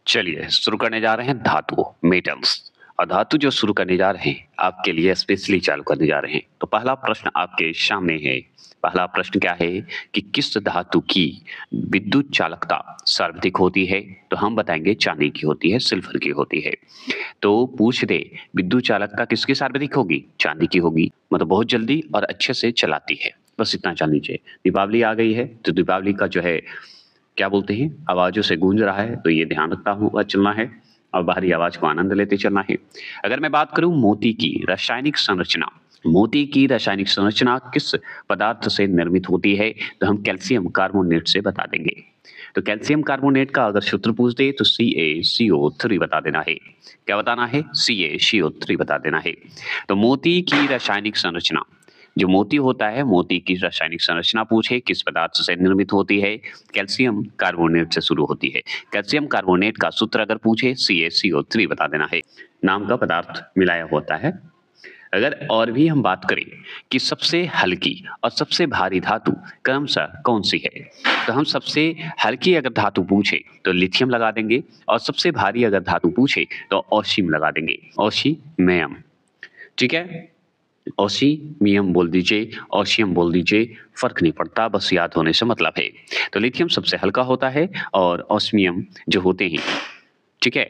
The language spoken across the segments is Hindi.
चलिए शुरू करने जा रहे हैं धातु मेटल्स। और धातु जो शुरू करने जा रहे हैं आपके लिए स्पेशली चालू करने जा रहे हैं। तो पहला प्रश्न आपके सामने है। पहला प्रश्न क्या है कि किस धातु की विद्युत चालकता सर्वाधिक होती है? तो हम बताएंगे चांदी की होती है, सिल्वर की होती है। तो पूछ दे विद्युत चालकता किसकी सर्वाधिक होगी? चांदी की होगी। मतलब बहुत जल्दी और अच्छे से चलाती है। बस इतना जान लीजिए। दीपावली आ गई है तो दीपावली का जो है क्या बोलते हैं आवाजों से गूंज रहा है, तो ये ध्यान रखता हुआ चलना है और बाहरी आवाज को आनंद लेते चलना है। अगर मैं बात करूं मोती की रासायनिक संरचना, मोती की रासायनिक संरचना किस पदार्थ से निर्मित होती है? तो हम कैल्शियम कार्बोनेट से बता देंगे। तो कैल्शियम कार्बोनेट का अगर सूत्र पूछ दे तो CaCO3 बता देना है। क्या बताना है? CaCO3 बता देना है। तो मोती की रासायनिक संरचना, जो मोती होता है, मोती की रासायनिक संरचना पूछे किस पदार्थ से निर्मित होती है? कैल्शियम कार्बोनेट से शुरू होती है। कैल्शियम कार्बोनेट का सूत्र अगर पूछे CaCO3 बता देना है। नाम का पदार्थ मिलाया होता है। अगर और भी हम बात करें कि सबसे हल्की और सबसे भारी धातु क्रमशः कौन सी है, तो हम सबसे हल्की अगर धातु पूछे तो लिथियम लगा देंगे और सबसे भारी अगर धातु पूछे तो ऑस्मियम लगा देंगे। ऑस्मियम, ठीक है। ऑस्मियम बोल दीजिए, ऑस्मियम बोल दीजिए, फर्क नहीं पड़ता, बस याद होने से मतलब है। तो लिथियम सबसे हल्का होता है और ऑस्मियम जो होते हैं, ठीक है,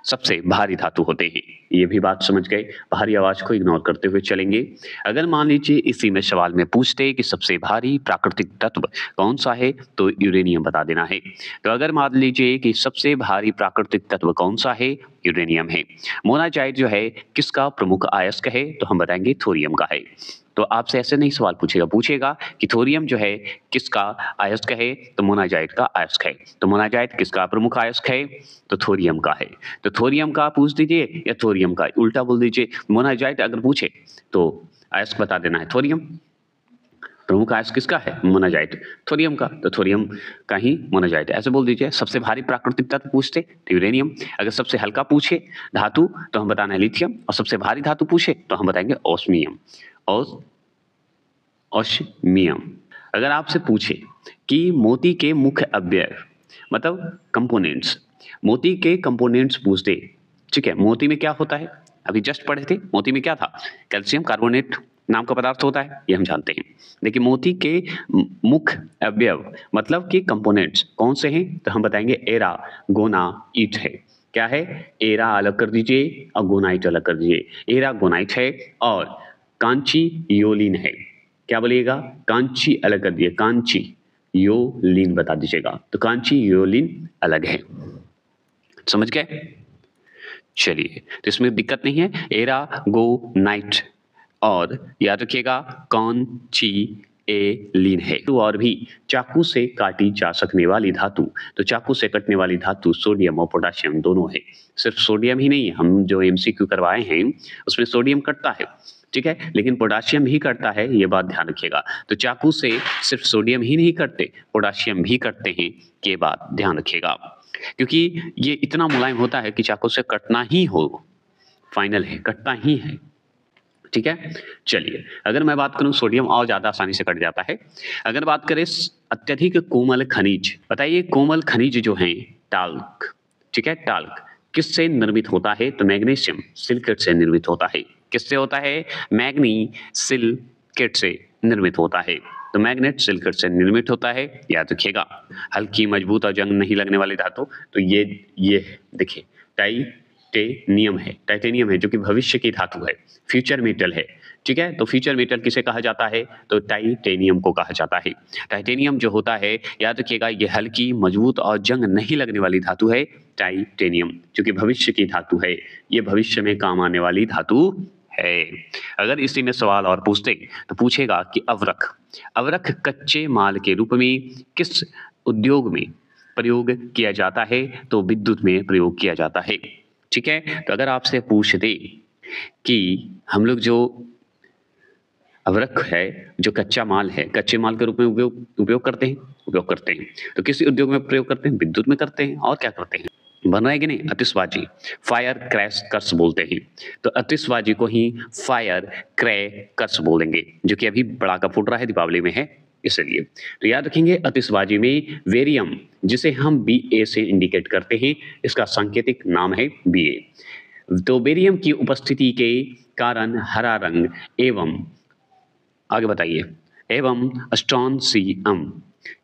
सबसे भारी धातु होते हैं। ये भी बात समझ गए। भारी आवाज को इग्नोर करते हुए चलेंगे। अगर मान लीजिए इसी में सवाल में पूछते कि सबसे भारी प्राकृतिक तत्व कौन सा है, तो यूरेनियम बता देना है। तो अगर मान लीजिए कि सबसे भारी प्राकृतिक तत्व कौन सा है, यूरेनियम है। मोनाजाइट जो है किसका प्रमुख अयस्क है, तो हम बताएंगे थोरियम का है। तो आपसे ऐसे नहीं सवाल पूछेगा कि थोरियम जो है किसका अयस्क है, तो मोनाजाइट का अयस्क है। तो मोनाजाइट किसका प्रमुख अयस्क है, तो थोरियम का है। तो थोरियम का पूछ दीजिए या थोरियम का, उल्टा बोल दीजिए। मोनाजाइट अगर पूछे तो अयस्क बता देना है थोरियम। प्रमुख अयस्क किसका है? मोनाजाइट, थोरियम का। तो थोरियम का ही मोनाजाइट, ऐसे बोल दीजिए। सबसे भारी प्राकृतिक तत्व पूछते तो यूरेनियम। अगर सबसे हल्का पूछे धातु तो हम बताना है लिथियम, और सबसे भारी धातु पूछे तो हम बताएंगे ऑस्मियम। ऑस्मियम। अगर आपसे पूछे कि मोती के मुख्य अवयव मतलब कंपोनेंट्स, मोती के कंपोनेंट्स पूछ दे, ठीक है। मोती में क्या होता है, अभी जस्ट पढ़े थे, मोती में क्या था? कैल्शियम कार्बोनेट नाम का पदार्थ होता है, ये हम जानते हैं। लेकिन मोती के मुख्य अवयव मतलब कि कंपोनेंट्स कौन से हैं, तो हम बताएंगे एरा, गोना, ईट है। क्या है? एरा अलग कर दीजिए और गोनाइट अलग कर दीजिए। एरा गोनाइट है और कांची योलिन है। क्या बोलिएगा? कांची अलग कर दिए, कांची योलिन बता दीजिएगा। तो कांची योलिन अलग है, समझ गए? चलिए, तो इसमें दिक्कत नहीं है। एरा गो नाइट और याद रखिएगा कांची ए लीन है। तो और भी चाकू से काटी जा सकने वाली धातु, तो चाकू से कटने वाली धातु सोडियम और पोटाशियम दोनों है। सिर्फ सोडियम ही नहीं है, हम जो MCQ करवाए हैं उसमें सोडियम कटता है, ठीक है, लेकिन पोटाशियम भी कटता है, ये बात ध्यान रखिएगा। तो चाकू से सिर्फ सोडियम ही नहीं कटते, पोटाशियम भी कटते हैं, ये बात ध्यान रखिएगा। क्योंकि ये इतना मुलायम होता है कि चाकू से कटना ही हो, फाइनल है, कटता ही है, ठीक है। चलिए, अगर मैं बात करूं सोडियम और ज्यादा आसानी से कट जाता है। अगर बात करें अत्यधिक कोमल खनिज, बताइए कोमल खनिज जो है टाल्क, ठीक है, टाल्क किससे निर्मित होता है, तो मैग्नीशियम सिलिकेट से निर्मित होता है। किससे होता है? मैग्नी सिलिकेट से निर्मिट होता है। तो मैग्नेट सिलिकेट से निर्मित होता है, याद रखिएगा। हल्की, मजबूत और जंग नहीं लगने वाली धातु, तो ये देखिए टाइटेनियम है। टाइटेनियम है जो कि भविष्य की धातु है, फ्यूचर मेटल है, ठीक है। तो फ्यूचर मेटल किसे कहा जाता है, तो टाइटेनियम को कहा जाता है। टाइटेनियम जो होता है, याद रखिएगा, ये हल्की, मजबूत और जंग नहीं लगने वाली धातु है। टाइटेनियम जो कि भविष्य की धातु है, ये भविष्य में काम आने वाली धातु है। अगर इसी में सवाल और पूछते तो पूछेगा कि अवरक, अवरक कच्चे माल के रूप में किस उद्योग में प्रयोग किया जाता है, तो विद्युत में प्रयोग किया जाता है, ठीक है। तो अगर आपसे पूछ दे कि हम लोग जो अवरक है, जो कच्चा माल है, कच्चे माल के रूप में उपयोग करते हैं, तो किसी उद्योग में प्रयोग करते हैं, विद्युत में करते हैं, और क्या करते हैं, बन रहा है कि नहीं? आतिशबाजी, फायर क्रैकर्स बोलते हैं। तो आतिशबाजी को ही फायर क्रैकर्स बोलेंगे, जो कि अभी पड़ाका फूट रहा है, दीपावली में है, इसलिए तो याद रखेंगे आतिशबाजी में वेरियम जिसे हम Ba से इंडिकेट करते हैं, इसका सांकेतिक नाम है Ba। तो बेरियम की उपस्थिति के कारण हरा रंग एवं आगे बताइए एवं स्ट्रॉन्सियम,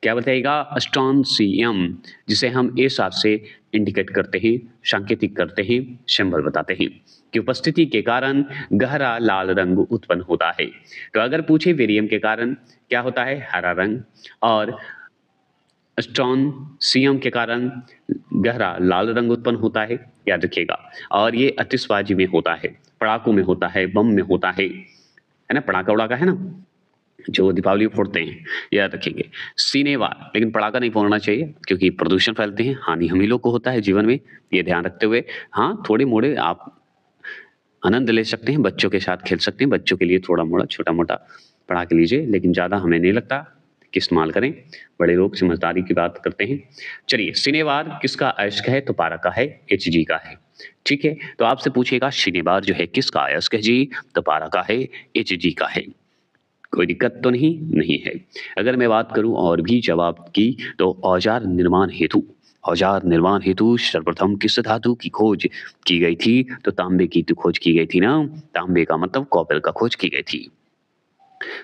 क्या बताइएगा, स्ट्रॉन्सियम जिसे हम ए साथ से इंडिकेट करते हैं, सांकेतिक करते हैं, सिंबल बताते हैं कि उपस्थिति के कारण गहरा लाल रंग उत्पन्न होता है। तो अगर पूछे वेरियम के कारण क्या होता है, हरा रंग, और स्ट्रॉन्सियम के कारण गहरा लाल रंग उत्पन्न होता है, याद रखिएगा। और ये आतिशबाजी में होता है, पड़ाकों में होता है, बम में होता है ना, पड़ाका उड़ाका है ना जो दीपावली में फोड़ते हैं, याद रखेंगे। सिनेवार, लेकिन पड़ाका नहीं फोड़ना चाहिए क्योंकि प्रदूषण फैलते हैं, हानि हम ही लोग को होता है जीवन में, ये ध्यान रखते हुए हाँ थोड़े मोड़े आप आनंद ले सकते हैं, बच्चों के साथ खेल सकते हैं, बच्चों के लिए थोड़ा मोड़ा छोटा मोटा पड़ाके लीजिए, लेकिन ज़्यादा हमें नहीं लगता कि इस्तेमाल करें, बड़े लोग समझदारी की बात करते हैं। चलिए सिनेवार किसका अयस्क है, तो पारा का है, Hg का है, ठीक है। तो आपसे पूछेगा सिनेवार जो है किसका अयस्क है जी, तो पारा का है, Hg का है। कोई दिक्कत तो नहीं है। अगर मैं बात करूं और भी जवाब की, तो औजार निर्माण हेतु सर्वप्रथम किस धातु की खोज की गई थी, तो तांबे की तो खोज की गई थी ना, तांबे का मतलब कॉपर का खोज की गई थी,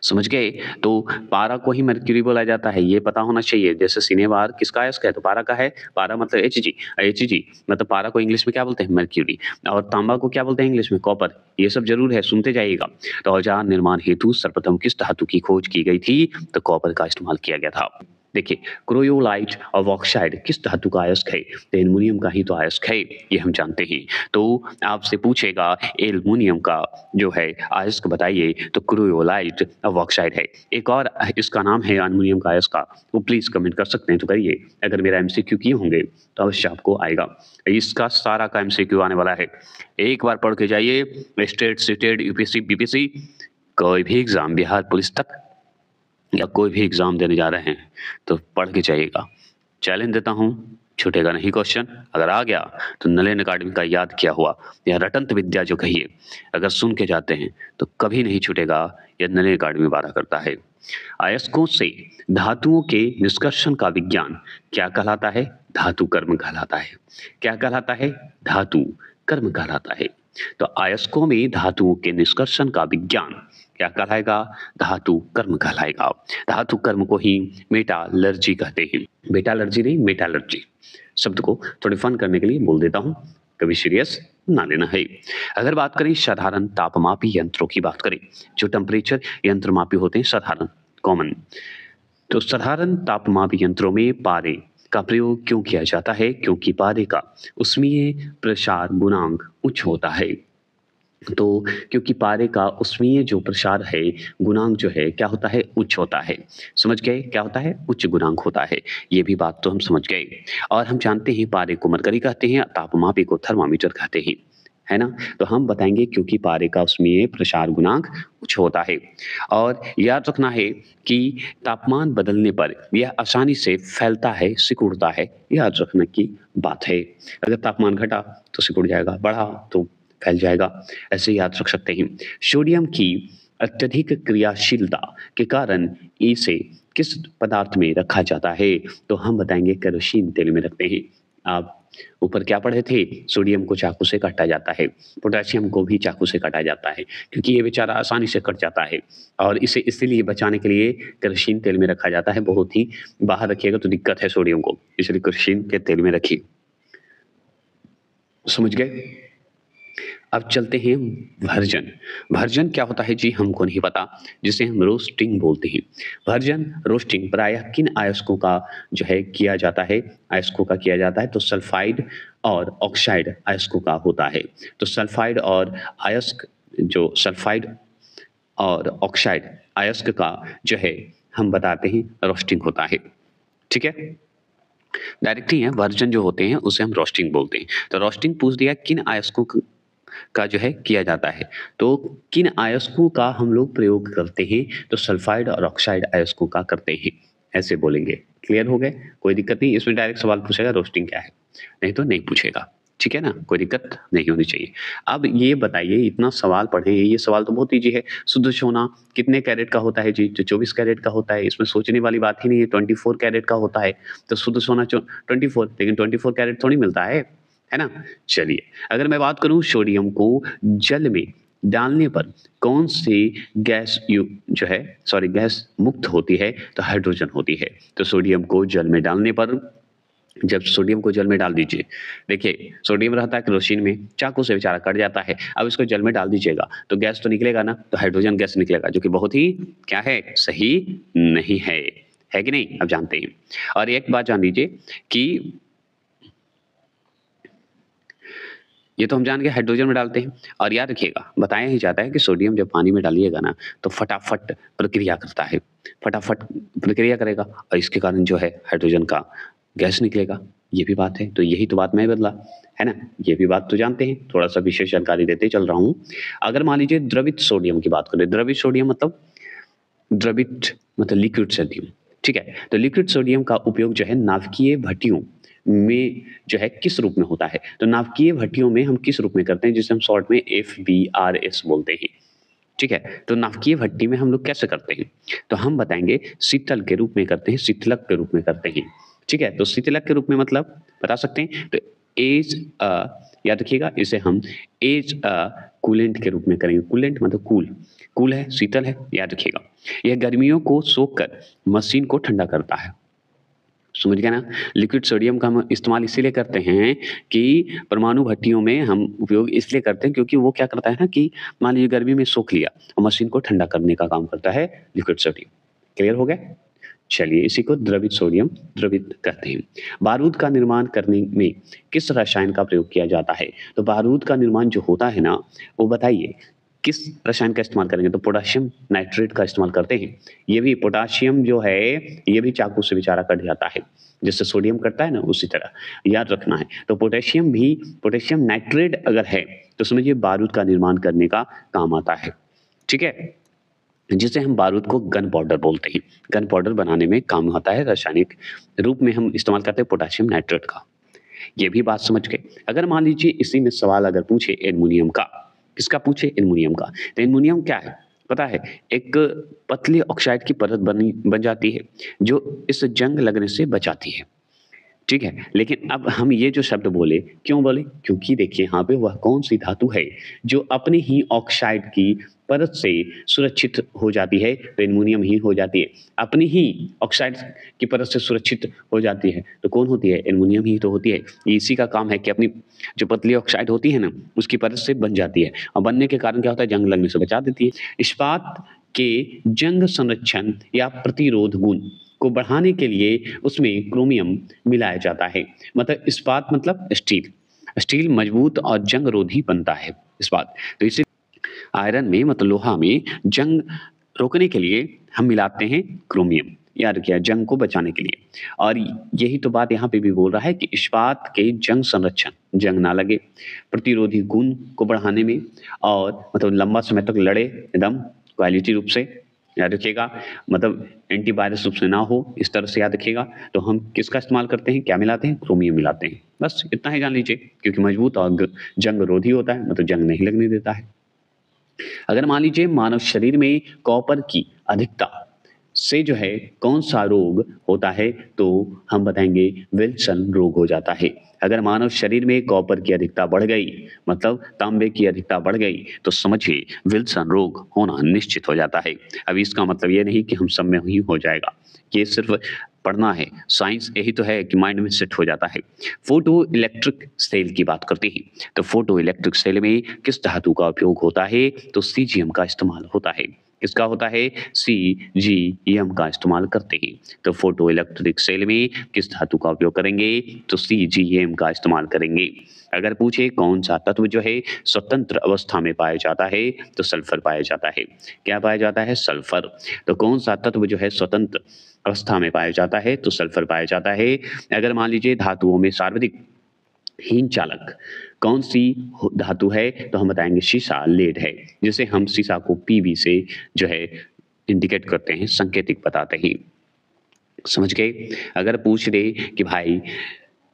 समझ गए। तो पारा को ही मर्क्यूरी बोला जाता है, ये पता होना चाहिए। जैसे सिनेवार किसका अयस्क है, तो पारा का है, पारा मतलब Hg मतलब पारा को इंग्लिश में क्या बोलते हैं, मर्क्यूरी, और तांबा को क्या बोलते हैं इंग्लिश में, कॉपर। ये सब जरूर है, सुनते जाइएगा। तो औजार निर्माण हेतु सर्वप्रथम किस धातु की खोज की गई थी, तो कॉपर का इस्तेमाल किया गया था। देखिए क्रोयोलाइट और ऑक्साइड किस धातु का अयस्क है, तो एल्युमिनियम का ही तो अयस्क है, ये हम जानते हैं। तो आपसे पूछेगा एल्युमिनियम का जो है अयस्क बताइए, तो क्रोयोलाइट और ऑक्साइड है। एक और इसका नाम है एल्युमिनियम का अयस्क का, वो प्लीज कमेंट कर सकते हैं तो करिए, अगर मेरा एमसीक्यू किए होंगे तो अवश्य आपको आएगा, इसका सारा का एमसीक्यू आने वाला है, एक बार पढ़ के जाइए। स्टेट सिटेड यूपीएससी बीपीएससी कोई भी एग्जाम, बिहार पुलिस तक या कोई भी एग्जाम देने जा रहे हैं तो पढ़ के जाइएगा, चैलेंज देता हूँ, छूटेगा नहीं क्वेश्चन। अगर आ गया तो नलेन अकाडमी का याद किया हुआ या रटंत विद्या जो कहिए, अगर सुन के जाते हैं तो कभी नहीं छूटेगा, यह नलेन अकाडमी वादा करता है। अयस्कों से धातुओं के निष्कर्षण का विज्ञान क्या कहलाता है, धातु कर्म कहलाता है। क्या कहलाता है, धातु कर्म कहलाता है। तो अयस्कों में धातुओं के निष्कर्षण का विज्ञान क्या कहलाएगा, धातु कर्म कहलाएगा। धातु कर्म को ही मेटालर्जी कहते हैं, बेटालर्जी नहीं मेटालर्जी, शब्द को थोड़े फन करने के लिए बोल देता हूं, कभी सीरियस ना लेना है। अगर बात करें साधारण तापमापी यंत्रों की बात करें, जो टेम्परेचर यंत्र मापी होते हैं साधारण कॉमन, तो साधारण तापमापी यंत्रों में पारे का प्रयोग क्यों किया जाता है, क्योंकि पारे का उष्मीय प्रसार गुणांक उच्च होता है। तो क्योंकि पारे का उष्मीय जो प्रसार है गुणांक जो है क्या होता है, उच्च होता है, समझ गए, क्या होता है, उच्च गुणांक होता है, ये भी बात तो हम समझ गए। और हम जानते हैं पारे को मरकरी कहते हैं, तापमापी को थर्मामीटर कहते हैं, है ना। तो हम बताएंगे क्योंकि पारे का उष्मीय प्रसार गुणांक उच्च होता है। और याद रखना है कि तापमान बदलने पर यह आसानी से फैलता है, सिकुड़ता है, याद रखने की बात है। अगर तापमान घटा तो सिकुड़ जाएगा, बढ़ा तो फैल जाएगा, ऐसे याद रख सकते हैं। सोडियम की अत्यधिक क्रियाशीलता के कारण इसे किस पदार्थ में रखा जाता है, तो हम बताएंगे केरोसिन तेल में रखते हैं। आप ऊपर क्या पढ़े थे, सोडियम को चाकू से काटा जाता है, पोटेशियम को भी चाकू से काटा जाता है, क्योंकि ये बेचारा आसानी से कट जाता है, और इसे इसीलिए बचाने के लिए केरोसिन तेल में रखा जाता है। बहुत ही बाहर रखिएगा तो दिक्कत है सोडियम को, इसलिए केरोसिन के तेल में रखिए, समझ गए। अब चलते हैं भर्जन। भर्जन क्या होता है जी, हमको नहीं पता, जिसे हम रोस्टिंग बोलते हैं। भर्जन रोस्टिंग प्रायः किन अयस्कों का जो है किया जाता है, अयस्कों का किया जाता है, तो सल्फाइड और ऑक्साइड अयस्कों का होता है। तो सल्फाइड और अयस्क, जो सल्फाइड और ऑक्साइड अयस्क का जो है हम बताते हैं रोस्टिंग होता है, ठीक है। डायरेक्ट ही है, वर्जन जो होते हैं उसे हम रोस्टिंग बोलते हैं। तो रोस्टिंग पूछ दिया किन अयस्कों का जो है किया जाता है, तो किन अयस्कों का हम लोग प्रयोग करते हैं, तो सल्फाइड और ऑक्साइड अयस्कों का करते हैं, ऐसे बोलेंगे। क्लियर हो गए, कोई दिक्कत नहीं, इसमें डायरेक्ट सवाल पूछेगा रोस्टिंग क्या है, नहीं तो नहीं पूछेगा। ठीक है ना, कोई दिक्कत नहीं होनी चाहिए। अब ये बताइए, इतना सवाल पढ़े हैं, ये सवाल तो बहुत ईजी है। शुद्ध सोना कितने कैरेट का होता है जी? तो 24 कैरेट का होता है, इसमें सोचने वाली बात ही नहीं है। 24 कैरेट का होता है, तो शुद्ध सोना 24, लेकिन 24 कैरेट थोड़ी मिलता है ना? चलिए, अगर मैं बात करूँ सोडियम को जल में डालने पर कौन सी गैस जो है, सॉरी, गैस मुक्त होती है? तो हाइड्रोजन होती है। तो सोडियम को जल में डालने पर, जब सोडियम को जल में डाल दीजिए, देखिए सोडियम रहता है केरोसिन में, चाकू से बेचारा कट जाता है। अब इसको जल में डाल दीजिएगा तो गैस तो निकलेगा ना, तो हाइड्रोजन गैस निकलेगा, जो कि बहुत ही क्या है, सही नहीं है कि नहीं? अब जानते हैं। और एक बात जान लीजिए कि ये तो हम जान गए हाइड्रोजन में डालते हैं, और याद रखिएगा बताया ही जाता है कि सोडियम जब पानी में डालिएगा ना तो फटाफट प्रक्रिया करता है, फटाफट प्रक्रिया करेगा, और इसके कारण जो है हाइड्रोजन का गैस निकलेगा। ये भी बात है, तो यही तो बात मैं बदला, है ना? ये भी बात तो जानते हैं, थोड़ा सा विशेष जानकारी देते चल रहा हूँ। अगर मान लीजिए द्रवित सोडियम की बात करें, द्रवित सोडियम मतलब द्रवित मतलब लिक्विड सोडियम, ठीक है? तो लिक्विड सोडियम का उपयोग जो है नाभिकीय भट्टियों में जो है किस रूप में होता है? तो नाभिकीय भट्टियों में हम किस रूप में करते हैं, जिसे हम शॉर्ट में FBRS बोलते हैं, ठीक है? तो नाभिकीय भट्टी में हम लोग कैसे करते हैं? तो हम बताएंगे शीतल के रूप में करते हैं, शीतलक के रूप में करते हैं, ठीक है? तो शीतलक के रूप में मतलब बता सकते हैं, तो एज याद रखिएगा, इसे हम एज कूलेंट के रूप में करेंगे। कूलेंट मतलब कूल है, शीतल है, याद रखिएगा। यह गर्मियों को सोख कर मशीन को ठंडा करता है। समझ गया ना? लिक्विड सोडियम का हम इस्तेमाल इसीलिए करते हैं कि परमाणु भट्टियों में हम उपयोग इसलिए करते हैं क्योंकि वो क्या करता है ना कि मान लीजिए गर्मी में सोख लिया और मशीन को ठंडा करने का काम करता है लिक्विड सोडियम। क्लियर हो गया? चलिए, इसी को द्रवित सोडियम द्रवित कहते हैं। बारूद का निर्माण करने में किस रसायन का प्रयोग किया जाता है? तो बारूद का निर्माण जो होता है ना, वो बताइए किस रसायन का इस्तेमाल करेंगे? तो पोटेशियम नाइट्रेट का इस्तेमाल करते हैं। ये भी पोटेशियम जो है, ये भी चाकू से बेचारा कट जाता है, जैसे सोडियम कटता है ना, उसी तरह याद रखना है। तो पोटेशियम नाइट्रेट अगर है तो समझिए बारूद का निर्माण करने का काम आता है, ठीक है? जिसे हम बारूद को गन पाउडर बोलते हैं। गन पाउडर बनाने में काम आता है, रासायनिक रूप में हम इस्तेमाल करते हैं पोटेशियम नाइट्रेट का। ये भी बात समझ गए। अगर मान लीजिए इसी में सवाल अगर पूछे एल्युमिनियम का, किसका पूछे? एल्युमिनियम का। तो एल्युमिनियम क्या है पता है? एक पतली ऑक्साइड की परत बन जाती है जो इस जंग लगने से बचाती है, ठीक है? लेकिन अब हम ये जो शब्द बोले, क्यों बोले? क्योंकि देखिए यहाँ पे वह कौन सी धातु है जो अपने ही ऑक्साइड की परत से सुरक्षित हो जाती है? तो एल्युमिनियम ही हो जाती है। अपनी ही ऑक्साइड की परत से सुरक्षित हो जाती है तो कौन होती है? एल्युमिनियम ही तो होती है। इसी का काम है कि अपनी जो पतली ऑक्साइड होती है ना, उसकी परत से बन जाती है, और बनने के कारण क्या होता है? जंग लगने से बचा देती है। इस्पात के जंग संरक्षण या प्रतिरोध गुण को बढ़ाने के लिए उसमें क्रोमियम मिलाया जाता है। मतलब इस्पात मतलब स्टील मजबूत और जंग रोधी बनता है इस्पात। तो इसे आयरन में मतलब लोहा में जंग रोकने के लिए हम मिलाते हैं क्रोमियम, याद रखिए, जंग को बचाने के लिए। और यही तो बात यहाँ पे भी बोल रहा है कि इस्पात के जंग संरक्षण, जंग ना लगे, प्रतिरोधी गुण को बढ़ाने में, और मतलब लंबा समय तक लड़े एकदम क्वालिटी रूप से, याद रखिएगा, मतलब एंटीवायरस रूप से ना हो, इस तरह से याद रखिएगा। तो हम किसका इस्तेमाल करते हैं, क्या मिलाते हैं? क्रोमियम मिलाते हैं। बस इतना ही जान लीजिए, क्योंकि मजबूत और जंग रोधी होता है, मतलब जंग नहीं लगने देता है। अगर मान लीजिए मानव शरीर में कॉपर की अधिकता से जो है कौन सा रोग होता है, तो हम बताएंगे विल्सन रोग हो जाता है। अगर मानव शरीर में कॉपर की अधिकता बढ़ गई, मतलब तांबे की अधिकता बढ़ गई, तो समझिए विल्सन रोग होना निश्चित हो जाता है। अब इसका मतलब ये नहीं कि हम सब में ही हो जाएगा, ये सिर्फ पढ़ना है, साइंस यही तो है कि माइंड में सेट हो जाता है। फोटो इलेक्ट्रिक सेल की बात करते हैं, तो फोटो इलेक्ट्रिक सेल में किस धातु का उपयोग होता है? तो सीजियम का इस्तेमाल होता है। किसका होता है? CgM का इस्तेमाल करते हैं। तो फोटो इलेक्ट्रिक सेल में किस धातु का उपयोग करेंगे? तो CgM का इस्तेमाल करेंगे। अगर पूछे कौन सा तत्व जो है स्वतंत्र अवस्था में पाया जाता है, तो सल्फर पाया जाता है। क्या पाया जाता है? सल्फर। तो कौन सा तत्व जो है स्वतंत्र अवस्था में पाया जाता है? तो सल्फर पाया जाता है। अगर मान लीजिए धातुओं में सर्वाधिक हीन चालक कौन सी धातु है, तो हम बताएंगे शीशा, लेड है, जिसे हम शीशा को PB से जो है इंडिकेट करते हैं, संकेतिक बताते हैं। समझ गए? अगर पूछ दे कि भाई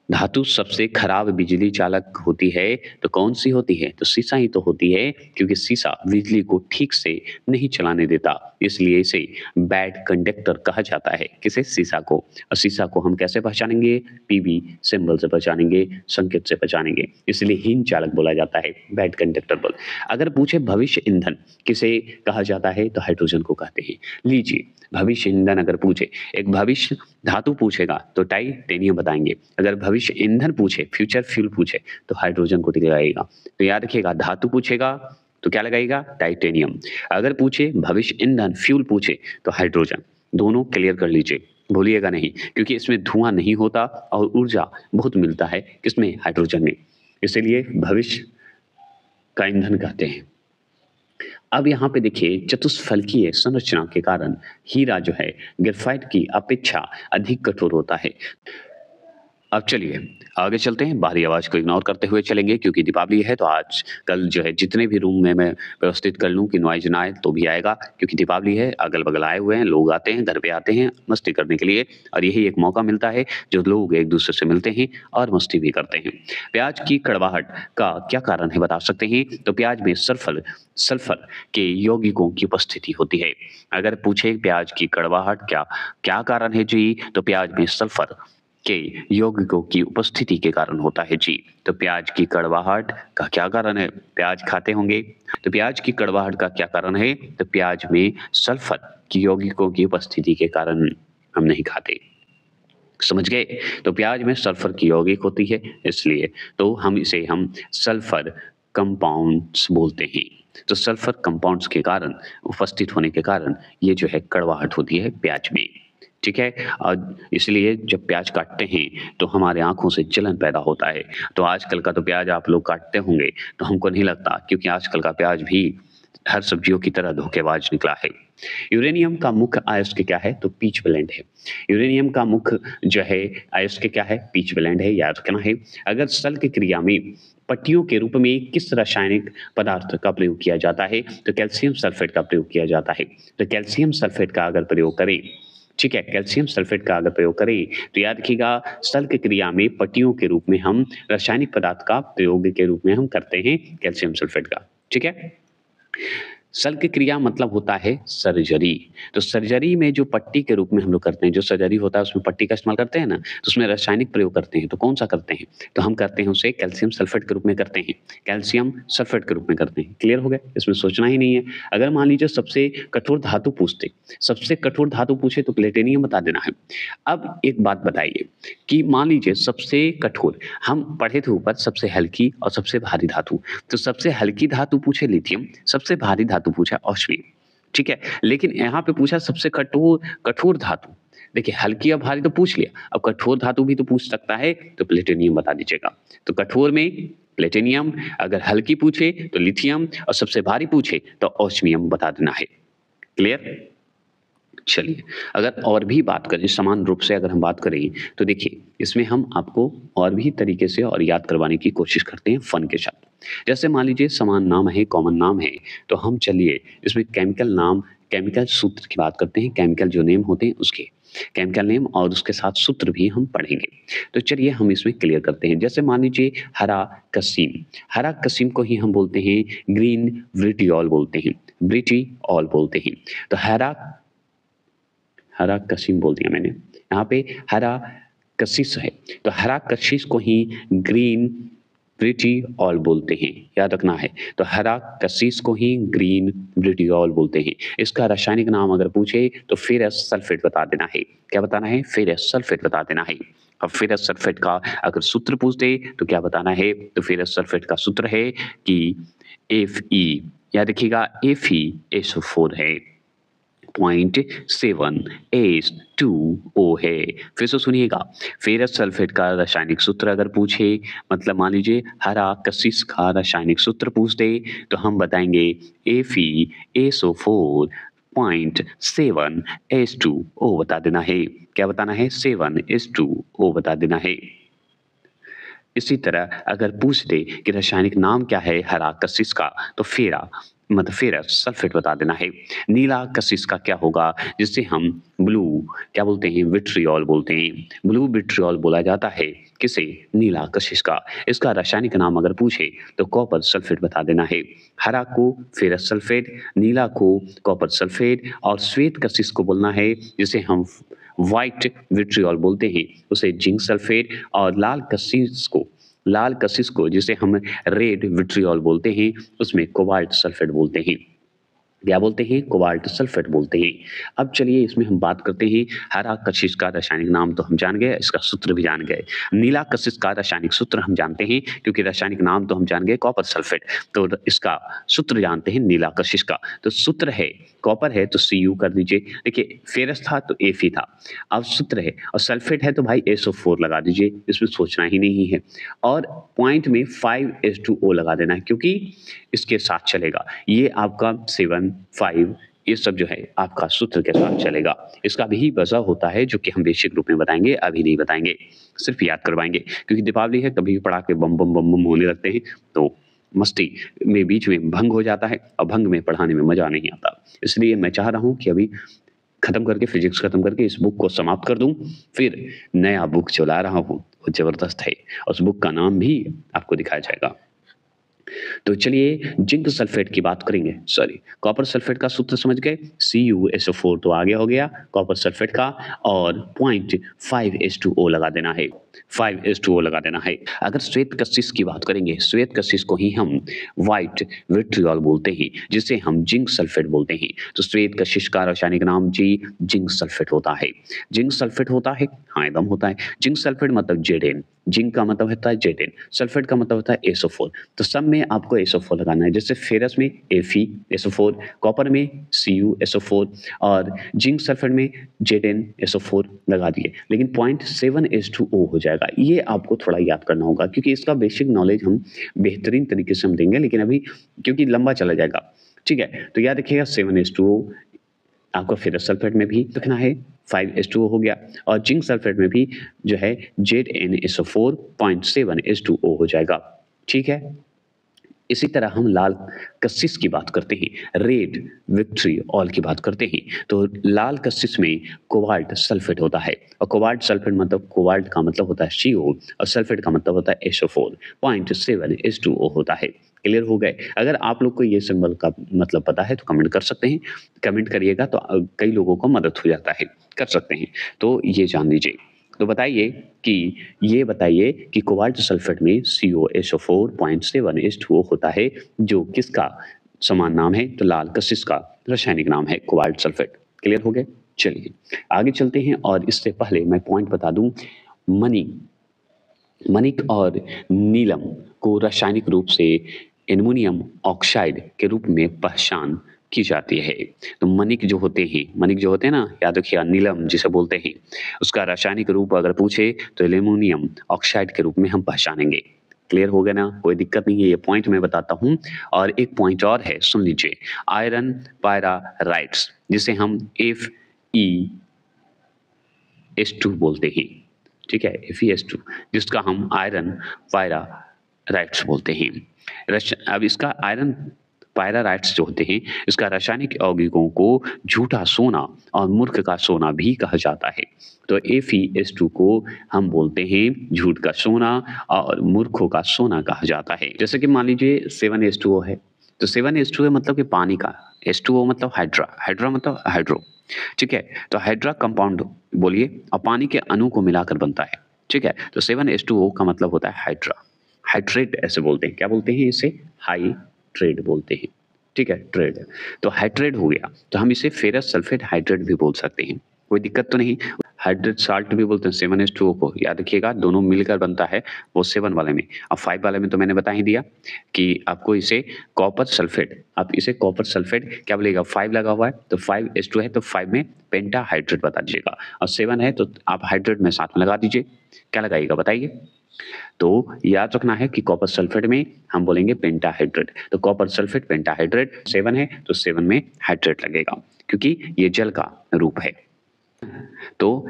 धातु सबसे खराब बिजली चालक होती है तो कौन सी होती है? तो शीशा ही तो होती है, क्योंकि शीशा बिजली को ठीक से नहीं चलाने देता, इसलिए इसे बैड कंडक्टर कहा जाता है। किसे? शीशा को। और शीशा को हम कैसे पहचानेंगे? पीबी सिंबल से पहचानेंगे, संकेत से पहचानेंगे, इसलिए हीन चालक बोला जाता है, बैड कंडक्टर बोल। अगर पूछे भविष्य ईंधन किसे कहा जाता है? तो हाइड्रोजन को कहते हैं। लीजिए, भविष्य ईंधन अगर पूछे, एक भविष्य धातु पूछेगा तो टाइटेनियम बताएंगे। अगर भविष्य ईंधन पूछे, फ्यूचर फ्यूल पूछे, तो हाइड्रोजन को टिक लगाएगा। तो याद रखिएगा, धातु पूछेगा तो क्या लगाएगा? टाइटेनियम। अगर पूछे भविष्य ईंधन, फ्यूल पूछे तो हाइड्रोजन। दोनों क्लियर कर लीजिए, भूलिएगा नहीं, क्योंकि इसमें धुआं नहीं होता और ऊर्जा बहुत मिलता है किसमें? हाइड्रोजन में, इसीलिए भविष्य का ईंधन कहते हैं। अब यहाँ पे देखिए, चतुष्फलकीय संरचना के कारण हीरा जो है ग्रेफाइट की अपेक्षा अधिक कठोर होता है। अब चलिए आगे चलते हैं, बाहरी आवाज को इग्नोर करते हुए चलेंगे, क्योंकि दीपावली है तो आज कल जो है जितने भी रूम में मैं व्यवस्थित कर लूँ कि नॉइज ना आए तो भी आएगा, क्योंकि दीपावली है, अगल बगल आए हुए हैं लोग, आते हैं घर पे, आते हैं मस्ती करने के लिए, और यही एक मौका मिलता है जो लोग एक दूसरे से मिलते हैं और मस्ती भी करते हैं। प्याज की कड़वाहट का क्या कारण है बता सकते हैं? तो प्याज में सल्फर सल्फर के यौगिकों की उपस्थिति होती है। अगर पूछे प्याज की कड़वाहट क्या क्या कारण है जी, तो प्याज में सल्फर के यौगिकों की उपस्थिति के कारण होता है जी। तो प्याज की कड़वाहट का क्या कारण है? प्याज खाते होंगे, तो प्याज की कड़वाहट का क्या कारण है? तो प्याज में सल्फर की यौगिकों की उपस्थिति के कारण हम नहीं खाते। समझ गए? तो प्याज में सल्फर की यौगिक होती है, इसलिए तो हम सल्फर कंपाउंड्स बोलते हैं। तो सल्फर कंपाउंड्स के कारण, उपस्थित होने के कारण, ये जो है कड़वाहट होती है प्याज में। ठीक है? और इसलिए जब प्याज काटते हैं तो हमारे आंखों से जलन पैदा होता है। तो आजकल का तो प्याज आप लोग काटते होंगे तो हमको नहीं लगता, क्योंकि आजकल का प्याज भी हर सब्जियों की तरह धोखेबाज निकला है। यूरेनियम का मुख्य अयस्क क्या है? तो पीच ब्लेंड है। यूरेनियम का मुख्य जो है अयस्क क्या है? पीच ब्लेंड है, याद रखना है। अगर सल की क्रिया में पट्टियों के रूप में किस रासायनिक पदार्थ का प्रयोग किया जाता है? तो कैल्शियम सल्फेट का प्रयोग किया जाता है। तो कैल्शियम सल्फेट का अगर प्रयोग करें, ठीक है, कैल्शियम सल्फेट का अगर प्रयोग करें तो याद रखिएगा, सल की क्रिया में पट्टियों के रूप में हम रासायनिक पदार्थ का प्रयोग के रूप में हम करते हैं कैल्शियम सल्फेट का। ठीक है? सल की क्रिया मतलब होता है सर्जरी। तो सर्जरी में जो पट्टी के रूप में हम लोग करते हैं, जो सर्जरी होता है उसमें पट्टी का इस्तेमाल करते हैं ना, तो उसमें रासायनिक प्रयोग करते हैं। तो कौन सा करते हैं? तो हम करते हैं उसे कैल्शियम सल्फेट के रूप में करते हैं, कैल्शियम सल्फेट के रूप में करते हैं। क्लियर हो गया? इसमें सोचना ही नहीं है। अगर मान लीजिए सबसे कठोर धातु पूछते, सबसे कठोर धातु पूछे तो प्लेटिनियम बता देना है। अब एक बात बताइए कि मान लीजिए सबसे कठोर, हम पढ़े थे ऊपर सबसे हल्की और सबसे भारी धातु, तो सबसे हल्की धातु पूछे लिथियम, सबसे भारी धातु पूछा ऑस्मियम। ठीक है? लेकिन यहाँ पे पूछा सबसे कठोर कठोर धातु। देखिए, हल्की और भारी तो पूछ लिया, अब कठोर धातु भी तो पूछ सकता है, तो प्लेटिनियम बता दीजिएगा। तो कठोर में प्लेटिनियम, अगर हल्की पूछे तो लिथियम, और सबसे भारी पूछे तो ऑस्मियम बता देना है। क्लियर? चलिए, अगर और भी बात करें, समान रूप से अगर हम बात करें, तो देखिए इसमें हम आपको और भी तरीके से और याद करवाने की कोशिश करते हैं फन के साथ। जैसे मान लीजिए समान नाम है, कॉमन नाम है, तो हम चलिए इसमें केमिकल नाम, केमिकल सूत्र की बात करते हैं, केमिकल जो नेम होते हैं उसके, केमिकल नेम और उसके साथ सूत्र भी हम पढ़ेंगे। तो चलिए हम इसमें क्लियर करते हैं। जैसे मान लीजिए हरा कसीम, हरा कसीम को ही हम बोलते हैं ग्रीन ब्रिटियोल बोलते हैं, ब्रिटियोल बोलते हैं। तो हरा कसीम बोल दिया मैंने, यहाँ पे हरा कशिश है, तो हरा कशिश को ही ग्रीन ब्रिटियोल बोलते हैं, याद रखना है। तो हरा कशिश को ही ग्रीन ब्रिटियोल बोलते हैं। इसका रासायनिक नाम अगर पूछे तो फेरस सल्फेट बता देना है। क्या बताना है? फेरस सल्फेट बता देना है। अब फेरस सल्फेट का अगर सूत्र पूछ दे तो क्या बताना है? तो फेरस सल्फेट का सूत्र है कि Fe, याद रखिएगा FeSO4 है, 0.7H2O है। फिर से सुनिएगा, फेरस सल्फेट का रासायनिक सूत्र अगर पूछे, मतलब मान लीजिए हरा कशिश का रासायनिक सूत्र पूछ दे, तो हम बताएंगे FeSO4 0.7H2O बता देना है। क्या बताना है? 7H2O बता देना है। इसी तरह अगर पूछ दे कि रासायनिक नाम क्या है हरा कशिश का, तो फेरा मतलब फेरस सल्फेट बता देना है। नीला कशिश का क्या होगा, जिससे हम ब्लू क्या बोलते हैं, विट्रियोल बोलते हैं। ब्लू विट्रियोल बोला जाता है किसे, नीला कशिश का। इसका रासायनिक नाम अगर पूछे तो कॉपर सल्फेट बता देना है। हरा को फेरस सल्फेट, नीला को कॉपर सल्फेट और श्वेत कशिश को बोलना है जिसे हम व्हाइट विट्रियोल बोलते हैं, उसे जिंक सल्फेट। और लाल कशिश को जिसे हम रेड विट्रियोल बोलते हैं, उसमें कोबाल्ट सल्फेट बोलते हैं। क्या बोलते हैं, कोबाल्ट सल्फेट बोलते हैं। अब चलिए इसमें हम बात करते हैं, हरा कशिश का रासायनिक नाम तो हम जान गए, इसका सूत्र भी जान गए। नीला कशिश का रासायनिक सूत्र हम जानते हैं, क्योंकि रासायनिक नाम तो हम जान गए कॉपर सल्फेट, तो इसका सूत्र जानते हैं नीला कशिश का। तो सूत्र है, कॉपर है तो Cu कर दीजिए, देखिए फेरस था तो Fe था। अब सूत्र है और सल्फेट है तो भाई SO4 लगा दीजिए, इसमें सोचना ही नहीं है। और पॉइंट में 5H2O लगा देना है, क्योंकि इसके साथ चलेगा। ये आपका 7, 5 ये सब जो है आपका सूत्र के साथ चलेगा। इसका भी वजह होता है जो कि हम बेसिक रूप में बताएंगे, अभी नहीं बताएंगे, सिर्फ याद करवाएंगे, क्योंकि दीपावली है, कभी भी पटाखे बम बम बम बम होने लगते हैं तो मस्ती में बीच में भंग हो जाता है, और भंग में पढ़ाने में मजा नहीं आता। इसलिए मैं चाह रहा हूँ कि अभी खत्म करके, फिजिक्स खत्म करके इस बुक को समाप्त कर दूं, फिर नया बुक चला रहा हूँ, वो जबरदस्त है, उस बुक का नाम भी आपको दिखाया जाएगा। तो चलिए जिंक सल्फेट की बात करेंगे, सॉरी कॉपर सल्फेट का सूत्र समझ गए, CuSO4 तो आगे हो गया कॉपर सल्फेट का, और पॉइंट 5H2O लगा देना है, 5H2O लगा देना है। अगर श्वेत कशिश की बात करेंगे, श्वेत कशिश को ही हम व्हाइट विट्रियोल बोलते हैं, जिसे हम जिंक सल्फेट बोलते हैं। तो श्वेत कशिश का रासायनिक नाम जी जिंक सल्फेट होता है। जिंक सल्फेट होता है, हाँ एकदम होता है। जिंक सल्फेट मतलब Zn, जिंक का मतलब होता है Zn, सल्फेट का मतलब होता है SO4। तो सब में आपको SO4 लगाना है, जैसे फेरस में Fe SO4, कॉपर में Cu SO4 और जिंक सल्फेट में Zn SO4 लगा दिए, लेकिन 0.7H2O हो जाएगा। ये आपको थोड़ा याद करना होगा, क्योंकि इसका बेसिक नॉलेज हम बेहतरीन तरीके से हम देंगे, लेकिन अभी क्योंकि लंबा चला जाएगा, ठीक है। तो याद रखिएगा 7H2O आपको फेरस सल्फेट में भी रखना है, 5H2O हो गया, और जिंक सल्फेट में भी जो है ZnSO4 0.7H2O हो जाएगा, ठीक है। इसी तरह हम लाल कशिश की बात करते हैं, रेड विट्रियोल की बात करते हैं, तो लाल कशिश में कोबाल्ट सल्फेट होता है, और कोबाल्ट सल्फेट मतलब कोबाल्ट का मतलब होता है CO और सल्फेट का मतलब होता है SO4, 0.7H2O होता है। क्लियर हो गए। अगर आप लोग को ये सिंबल का मतलब पता है तो कमेंट कर सकते हैं, कमेंट करिएगा तो कई लोगों को मदद हो जाता है, कर सकते हैं, तो ये जान लीजिए। तो बताइए कि कोबाल्ट सल्फेट में COSO4 0.7H2O होता है, जो किसका समान नाम है, तो लाल कशिश का रासायनिक नाम है कोबाल्ट सल्फेट। क्लियर हो गए। चलिए आगे चलते हैं, और इससे पहले मैं पॉइंट बता दूं, मणिक और नीलम को रासायनिक रूप से एल्युमिनियम ऑक्साइड के रूप में पहचान की जाती है। तो मणिक जो होते हैं ना, याद रखिएगा, नीलम जिसे बोलते हैं, उसका रासायनिक रूप अगर पूछे तो एल्युमिनियम ऑक्साइड के रूप में हम पहचानेंगे। क्लियर हो गया ना, कोई दिक्कत नहीं है, ये पॉइंट मैं बताता हूँ। और एक पॉइंट और है, सुन लीजिए, आयरन पायराराइट्स जिसे हम FeS2 बोलते हैं, ठीक है, FeS2 जिसका हम आयरन पायराराइट्स बोलते हैं। अब इसका आयरन पायराराइट्स जो होते हैं, इसका रासायनिक यौगिकों को झूठा सोना और मूर्ख का सोना भी कहा जाता है। तो FeS2 को हम बोलते हैं झूठ का सोना और मूर्खों का सोना कहा जाता है। जैसे कि मान लीजिए 7H2O है, तो 7H2O मतलब कि पानी का, H2O मतलब हाइड्रा मतलब हाइड्रो, ठीक है। तो हाइड्रा कंपाउंड बोलिए, और पानी के अणु को मिलाकर बनता है, ठीक है। तो 7H2O का मतलब होता है हाइड्रा, हाइड्रेट ऐसे बोलते हैं, क्या बोलते हैं इसे, हाइड्रेट बोलते हैं, ठीक है, ट्रेड। तो हाइड्रेट हो गया, तो हम इसे फेरस सल्फेट हाइड्रेट भी बोल सकते हैं, कोई दिक्कत तो नहीं। हाइड्रेट साल्ट भी बोलते हैं 7H2O को, याद रखिएगा, दोनों मिलकर बनता है, वो 7 वाले में। अब 5 वाले में तो मैंने बता ही दिया कि आपको इसे कॉपर सल्फेट, आप इसे कॉपर सल्फेट क्या बोलेगा, 5 लगा हुआ है तो 5H2 है, तो 5 में पेंटा हाइड्रेट बता दीजिएगा, और 7 है तो आप हाइड्रेट में साथ में लगा दीजिए, क्या लगाइएगा बताइए। तो याद रखना है कि कॉपर सल्फेट में हम बोलेंगे पेंटाहाइड्रेट, तो कॉपर सल्फेट पेंटाहाइड्रेट 7 है तो 7 में हाइड्रेट लगेगा, क्योंकि ये जल का रूप है। तो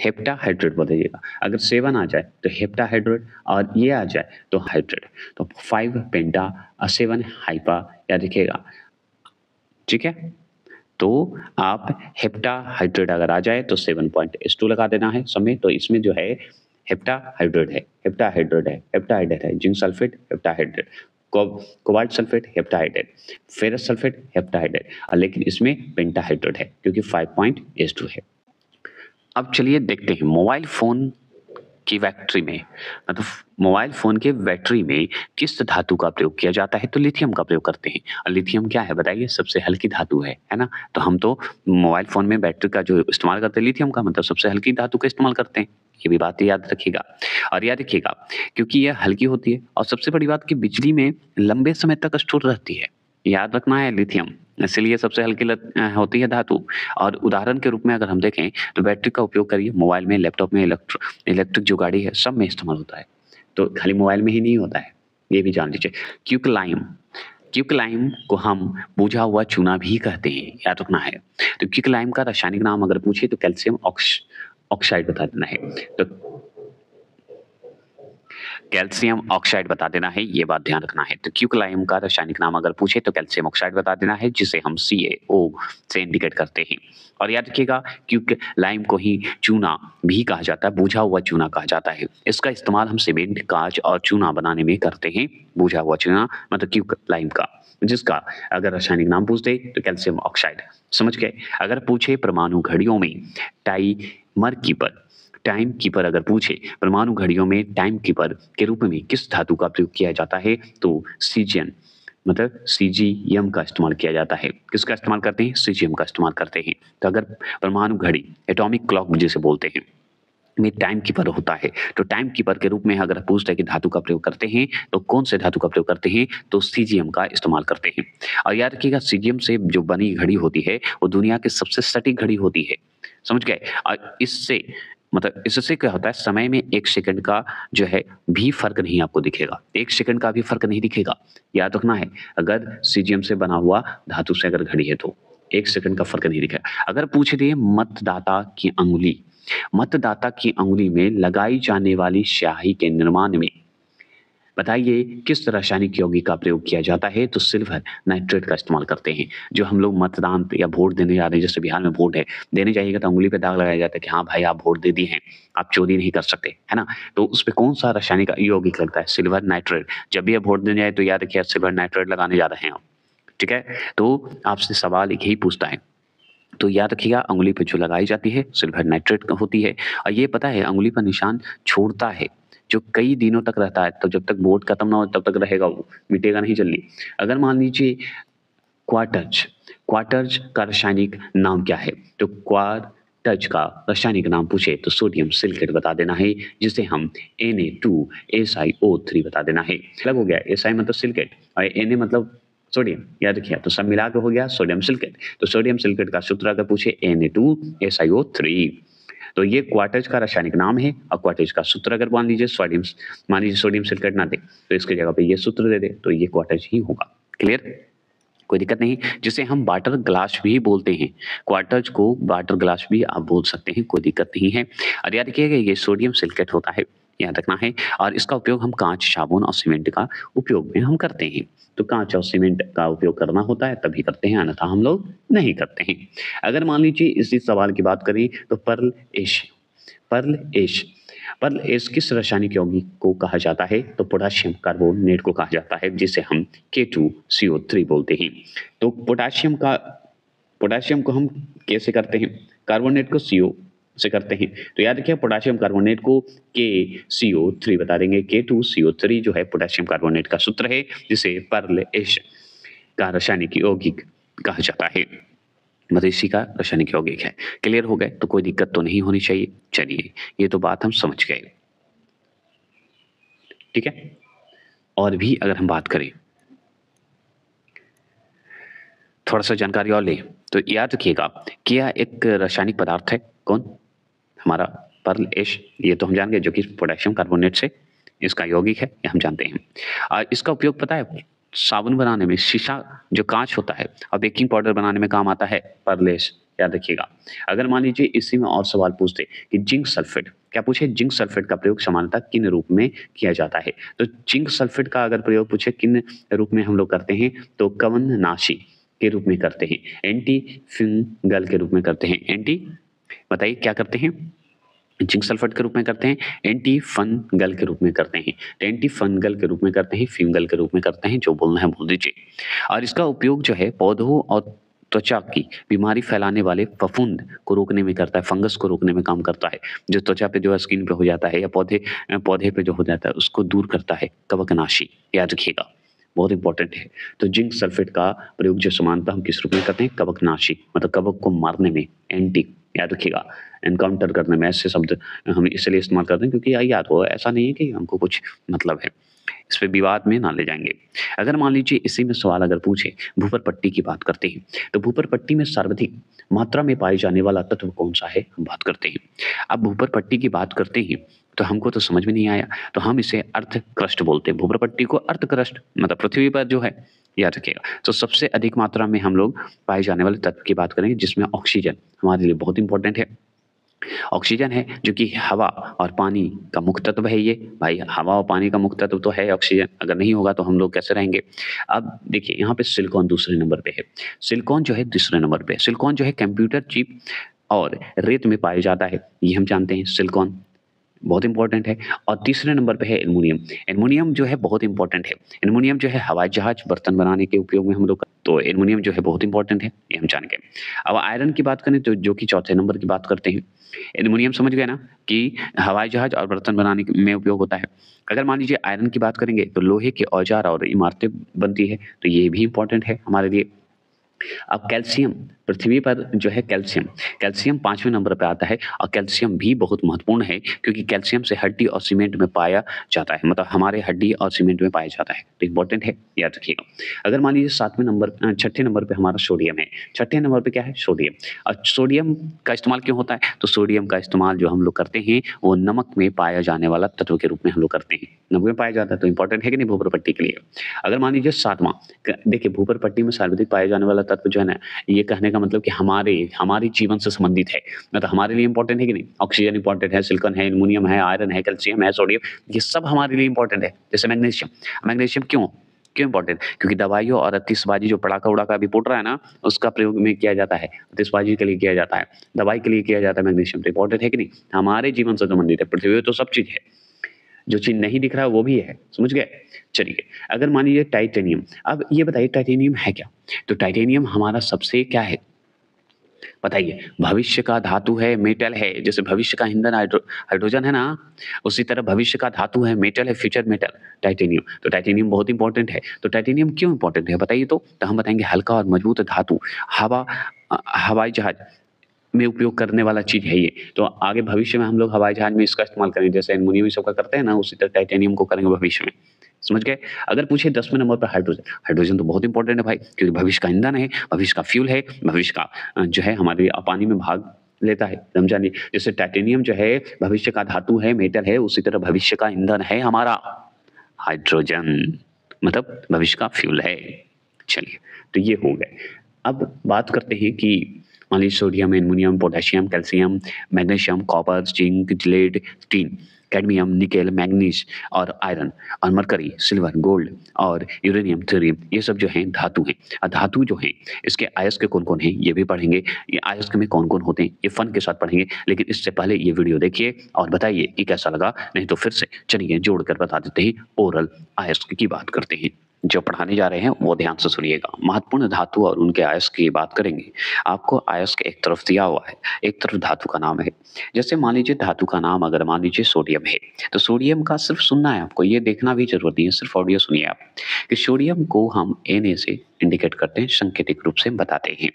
हेप्टाहाइड्रेट बोलिएगा। अगर 7 आ जाए तो हेप्टाहाइड्रेट और ये आ जाए तो हाइड्रेट, तो 5 पेंटा और 7 हाइपा, याद रखिएगा। ठीक है, तो आप हेप्टाहाइड्रेट अगर आ जाए तो 7.2 लगा देना है समय। तो इसमें जो है हेप्टाहाइड्रेट है, हेप्टाहाइड्रेट है, zinc sulphate heptahydrate, cobalt sulphate heptahydrate, ferrous sulphate heptahydrate, और लेकिन इसमें पेंटाहाइड्रेट है क्योंकि 5.2 है। अब चलिए देखते हैं मोबाइल फ़ोन की बैटरी में, मतलब मोबाइल फ़ोन के बैटरी में किस धातु का प्रयोग किया जाता है, तो लिथियम का प्रयोग करते हैं। और लिथियम क्या है बताइए, सबसे हल्की धातु है ना। तो हम तो मोबाइल फ़ोन में बैटरी का जो इस्तेमाल करते हैं लिथियम का, मतलब सबसे हल्की धातु का इस्तेमाल करते हैं। ये भी बात याद रखिएगा। और याद रखिएगा क्योंकि यह हल्की होती है और सबसे बड़ी बात कि बिजली में लंबे समय तक स्टोर रहती है। याद रखना है लिथियम, इसलिए सबसे हल्की होती है धातु। और उदाहरण के रूप में अगर हम देखें तो बैटरी का उपयोग करिए मोबाइल में, लैपटॉप में, इलेक्ट्रिक जो गाड़ी है सब में इस्तेमाल होता है। तो खाली मोबाइल में ही नहीं होता है, ये भी जान लीजिए। क्विकलाइम को हम बुझा हुआ चूना भी कहते हैं, याद रखना है। तो क्विकलाइम का रासायनिक नाम अगर पूछे तो कैल्शियम ऑक्साइड बता देना है। तो कैल्शियम ऑक्साइड बता देना है, ये बात ध्यान रखना है। तो क्विकलाइम का रासायनिक नाम अगर पूछे तो कैल्शियम ऑक्साइड बता देना है, जिसे हम CaO से इंडिकेट करते हैं। और याद रखिएगा क्विकलाइम को ही चूना भी कहा जाता है, बुझा हुआ चूना कहा जाता है। इसका इस्तेमाल हम सीमेंट, कांच और चूना बनाने में करते हैं। बुझा हुआ चूना मतलब क्विकलाइम का, जिसका अगर रासायनिक नाम पूछ दे तो कैल्शियम ऑक्साइड। समझ गए। अगर पूछे परमाणु घड़ियों में टाइम कीपर अगर पूछे परमाणु घड़ियों में टाइम कीपर के रूप में किस धातु का प्रयोग किया जाता है, तो सीजियम मतलब सीजीएम का इस्तेमाल किया जाता है। किसका इस्तेमाल करते हैं, सीजीएम का इस्तेमाल करते हैं। तो अगर परमाणु घड़ी एटॉमिक क्लॉक जिसे बोलते हैं में टाइम कीपर होता है, तो टाइम कीपर के रूप में अगर पूछते हैं कि धातु का प्रयोग करते हैं तो कौन से धातु का प्रयोग करते हैं, तो सीजीएम का इस्तेमाल करते हैं। और याद रखिएगा सीजीएम से जो बनी घड़ी होती है वो दुनिया की सबसे सटीक घड़ी होती है। समझ गए। और इससे मतलब इससे क्या होता है, समय में 1 सेकंड का जो है भी फर्क नहीं आपको दिखेगा, 1 सेकंड का भी फर्क नहीं दिखेगा। याद रखना है, अगर सीजीएम से बना हुआ धातु से अगर घड़ी है तो 1 सेकंड का फर्क नहीं दिखेगा। अगर पूछ दिए मतदाता की अंगुली में लगाई जाने वाली स्याही के निर्माण में बताइए किस रासायनिक यौगिक का प्रयोग किया जाता है, तो सिल्वर नाइट्रेट का इस्तेमाल करते हैं। जो हम लोग मतदान या वोट देने जा रहे हैं, जैसे बिहार में वोट है, देने जाइएगा तो अंगुली पे दाग लगाया जाता है कि हाँ भाई आप वोट दे दिए हैं, आप चोरी नहीं कर सकते, है ना। तो उस पर कौन सा रासायनिक यौगिक लगता है, सिल्वर नाइट्रेट। जब भी आप वोट देने जाए तो याद रखिए सिल्वर नाइट्रेट लगाने जा रहे हैं आप। ठीक है, तो आपसे सवाल एक ही पूछता है, तो याद रखिएगा अंगुली पर जो लगाई जाती है सिल्वर नाइट्रेट होती है। और ये पता है अंगुली पर निशान छोड़ता है जो कई दिनों तक रहता है, तो जब तक वोट खत्म ना हो तब तक रहेगा, वो मिटेगा नहीं जल्दी। अगर मान लीजिए क्वार्टज का रासायनिक नाम क्या है, तो क्वार्टज का रासायनिक नाम पूछे तो सोडियम सिलिकेट बता देना है, जिसे हम Na2SiO3 बता देना है। अलग हो गया, Si मतलब सिलिकेट और Na मतलब सोडियम, याद रखिए। तो सब मिला के हो गया सोडियम सिलिकेट। तो सोडियम सिलिकेट का सूत्र अगर पूछे Na2SiO3, तो ये क्वार्टज का रासायनिक नाम है। और क्वार्टज का सूत्र अगर मान लीजिए सोडियम सिलिकेट ना दे तो इसके जगह पे ये सूत्र दे दे तो ये क्वार्टज ही होगा। क्लियर, कोई दिक्कत नहीं। जिसे हम वाटर ग्लास भी बोलते हैं, क्वार्टज को वाटर ग्लास भी आप बोल सकते हैं, कोई दिक्कत नहीं है। और याद रखिएगा ये सोडियम सिलिकेट होता है, याद रखना है। और इसका उपयोग हम कांच, साबुन और सीमेंट का उपयोग में हम करते हैं। तो कांच और सीमेंट का उपयोग करना होता है तभी करते हैं, अन्यथा हम लोग नहीं करते हैं। अगर मान लीजिए इसी सवाल की बात करें तो पर्ल एश किस रासायनिक यौगिक को कहा जाता है, तो पोटाशियम कार्बोनेट को कहा जाता है, जिसे हम K2CO3 बोलते हैं। तो पोटाशियम को हम कैसे करते हैं, कार्बोनेट को CO से करते हैं। तो याद रखिए पोटाशियम कार्बोनेट को KCO3 बता देंगे। K2CO3 जो है पोटाशियम कार्बोनेट का सूत्र है, जिसे पर्ल एश का रासायनिक यौगिक कहा जाता है, मतलब इसी का रासायनिक यौगिक है। क्लियर हो गए, तो कोई दिक्कत तो नहीं होनी चाहिए। चलिए ये तो बात हम समझ गए, ठीक है। और भी अगर हम बात करें, थोड़ा सा जानकारी और लें, तो याद रखिएगा कि यह एक रासायनिक पदार्थ है। कौन, हमारा पर्ल एश, ये तो हम जान गए, जो कि पोटेशियम कार्बोनेट से इसका यौगिक है, ये हम जानते हैं। और इसका उपयोग पता है साबुन बनाने में, शीशा जो कांच होता है और बेकिंग पाउडर बनाने में काम आता है पर्ल एश, याद रखिएगा। अगर मान लीजिए इसी में और सवाल पूछते कि जिंक सल्फेट, क्या पूछे, जिंक सल्फेट का प्रयोग सामान्यतः किन रूप में किया जाता है? तो जिंक सल्फेट का अगर प्रयोग पूछे किन रूप में हम लोग करते हैं, तो कवननाशी के रूप में करते हैं, एंटी फंगल के रूप में करते हैं, बताइए क्या करते हैं, जिंक सल्फेट के रूप में करते हैं, एंटी फंगल के रूप में करते हैं, तो एंटी फंगल के रूप में करते हैं, फंगल के रूप में करते हैं, जो बोलना है बोल दीजिए। और इसका उपयोग जो है पौधों और त्वचा की बीमारी फैलाने वाले फफूंद को रोकने में करता है, फंगस को रोकने में काम करता है, जो त्वचा पे जो है स्किन पे हो जाता है या पौधे पे जो हो जाता है उसको दूर करता है, कवकनाशी, याद रखिएगा, बहुत इंपॉर्टेंट है। तो जिंक सल्फेट का प्रयोग जो समानता हम किस रूप में करते हैं, कवकनाशी, मतलब कवक को मारने में, एंटी, याद रखिएगा, एनकाउंटर करने में, ऐसे शब्द हम इसलिए इस्तेमाल करते हैं क्योंकि याद हो, ऐसा नहीं है कि हमको कुछ मतलब है, इस पे विवाद में ना ले जाएंगे। अगर मान लीजिए इसी में सवाल अगर पूछे भूपर पट्टी की बात करते हैं, तो भूपर पट्टी में सर्वाधिक मात्रा में पाए जाने वाला तत्व कौन सा है, हम बात करते हैं। अब भूपर पट्टी की बात करते हैं तो हमको तो समझ में नहीं आया, तो हम इसे अर्थ क्रस्ट बोलते हैं, भूपर पट्टी को अर्थ क्रस्ट, मतलब पृथ्वी पर जो है, याद रखिएगा। तो सबसे अधिक मात्रा में हम लोग पाए जाने वाले तत्व की बात करेंगे जिसमें ऑक्सीजन हमारे लिए बहुत इंपॉर्टेंट है, ऑक्सीजन है जो कि हवा और पानी का मुख्य तत्व है। ये भाई हवा और पानी का मुख्य तत्व तो है ऑक्सीजन, अगर नहीं होगा तो हम लोग कैसे रहेंगे। अब देखिए यहाँ पे सिलिकॉन दूसरे नंबर पे है, सिलिकॉन जो है दूसरे नंबर पे, सिलिकॉन जो है कंप्यूटर चिप और रेत में पाया जाता है, ये हम जानते हैं, सिलिकॉन बहुत इंपॉर्टेंट है। और तीसरे नंबर पे है एल्युमिनियम, एल्युमिनियम जो है बहुत इंपॉर्टेंट है, एल्युमिनियम जो है हवाई जहाज बर्तन बनाने के उपयोग में हम लोग, तो एल्युमिनियम जो है बहुत इंपॉर्टेंट है, ये हम जान गए। अब आयरन की बात करें तो जो कि चौथे नंबर की बात करते हैं, एल्युमिनियम समझ गए ना कि हवाई जहाज और बर्तन बनाने में उपयोग होता है। अगर मान लीजिए आयरन की बात करेंगे तो लोहे के औजार और इमारतें बनती है, तो ये भी इंपॉर्टेंट है हमारे लिए। अब कैल्शियम, पृथ्वी पर जो है कैल्शियम, कैल्शियम 5वें नंबर पे आता है, और कैल्शियम भी बहुत महत्वपूर्ण है क्योंकि कैल्शियम से हड्डी और सीमेंट में पाया जाता है, मतलब हमारे हड्डी और सीमेंट में पाया जाता है, तो इंपॉर्टेंट है, याद रखिएगा। अगर मान लीजिए छठे नंबर पे हमारा सोडियम है, छठे नंबर पे क्या है, सोडियम। और सोडियम का इस्तेमाल क्यों होता है, तो सोडियम का इस्तेमाल जो हम लोग करते हैं वो नमक में पाया जाने वाला तत्व के रूप में हम लोग करते हैं, नमक में पाया जाता है, तो इंपॉर्टेंट है कि नहीं भूपर पट्टी के लिए। अगर मान लीजिए सातवां, देखिए भूपर पट्टी में सर्वाधिक पाया जाने वाला तत्व जो है ना, ये कहने का मतलब कि हमारे जीवन से संबंधित है, मतलब हमारे लिए इंपॉर्टेंट है कि नहीं, ऑक्सीजन इंपॉर्टेंट है, सिलिकॉन है, एल्युमिनियम है, आयरन है, कैल्शियम है, सोडियम, ये सब हमारे लिए इंपॉर्टेंट है। जैसे मैग्नीशियम, मैग्नीशियम क्यों इंपॉर्टेंट, क्योंकि दवाइयों और आतिशबाजी जो पटाखा उड़ाका अभी फूट रहा है ना, उसका प्रयोग में किया जाता है, आतिशबाजी के लिए किया जाता है, दवाई के लिए किया जाता है, मैग्नीशियम तो इंपॉर्टेंट है कि नहीं, हमारे जीवन से संबंधित है, पृथ्वी में तो सब चीज है, जो चीज नहीं दिख रहा है वो भी है, समझ गए। चलिए अगर मान लीजिए टाइटेनियम, अब ये बताइए टाइटेनियम है क्या, तो टाइटेनियम हमारा सबसे क्या है, बताइए, भविष्य का धातु है, मेटल है, जैसे भविष्य का ईंधन हाइड्रोजन है ना, उसी तरह भविष्य का धातु है, मेटल है, फ्यूचर मेटल टाइटेनियम, तो टाइटेनियम बहुत इंपॉर्टेंट है। तो टाइटेनियम क्यों इंपॉर्टेंट है बताइए, तो हम बताएंगे हल्का और मजबूत धातु, हवाई जहाज में उपयोग करने वाला चीज है ये, तो आगे भविष्य में हम लोग हवाई जहाज में इसका इस्तेमाल करेंगे, जैसे एल्युमिनियम सब का करते हैं ना, उसी तरह टाइटेनियम को करेंगे भविष्य में, समझ गए। अगर पूछे 10वें नंबर पर हाइड्रोजन, हाइड्रोजन तो बहुत इंपॉर्टेंट है भाई, क्योंकि भविष्य का ईंधन है, भविष्य का फ्यूल है, भविष्य का जो है हमारे पानी में भाग लेता है, समझानी, जैसे टाइटेनियम जो है भविष्य का धातु है, मेटल है, उसी तरह भविष्य का ईंधन है हमारा हाइड्रोजन, मतलब भविष्य का फ्यूल है। चलिए तो ये हो गए। अब बात करते हैं कि मान लीजिए sodium, aluminium, potassium, calcium, magnesium, copper, zinc, lead, tin, cadmium, nickel, manganese और आयरन और मरकरी, सिल्वर, गोल्ड और यूरेनियम, थोरियम, ये सब जो हैं धातु हैं। धातु जो हैं इसके अयस्क कौन कौन हैं ये भी पढ़ेंगे, ये अयस्क में कौन कौन होते हैं ये फन के साथ पढ़ेंगे, लेकिन इससे पहले ये वीडियो देखिए और बताइए कि कैसा लगा, नहीं तो फिर से चलिए जोड़कर बता देते हैं। ओरल अयस्क की बात करते हैं, जो पढ़ाने जा रहे हैं वो ध्यान से सुनिएगा। महत्वपूर्ण धातु और उनके अयस्क की बात करेंगे। आपको अयस्क एक तरफ दिया हुआ है, एक तरफ धातु का नाम है। जैसे मान लीजिए धातु का नाम अगर मान लीजिए सोडियम है, तो सोडियम का सिर्फ सुनना है आपको, ये देखना भी जरूरत नहीं है, सिर्फ ऑडियो सुनिए आप कि सोडियम को हम Na से इंडिकेट करते हैं, सांकेतिक रूप से बताते हैं।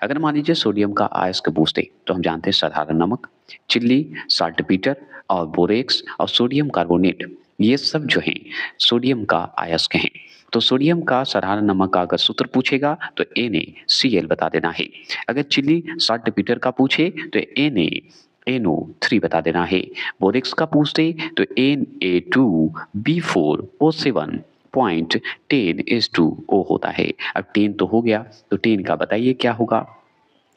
अगर मान लीजिए सोडियम का अयस्क पूछते तो हम जानते हैं साधारण नमक, चिल्ली, साल्टपीटर और बोरेक्स और सोडियम कार्बोनेट, ये सब जो हैं सोडियम का अयस्क हैं। तो सोडियम का साधारण नमक का अगर सूत्र पूछेगा तो NaCl बता देना है। अगर चिल्ली साल्टपीटर का पूछे तो NaNO3 बता देना है। बोरेक्स का पूछते तो Na2B4O7.10H2O होता है। अब 10 तो हो गया, तो 10 का बताइए क्या होगा,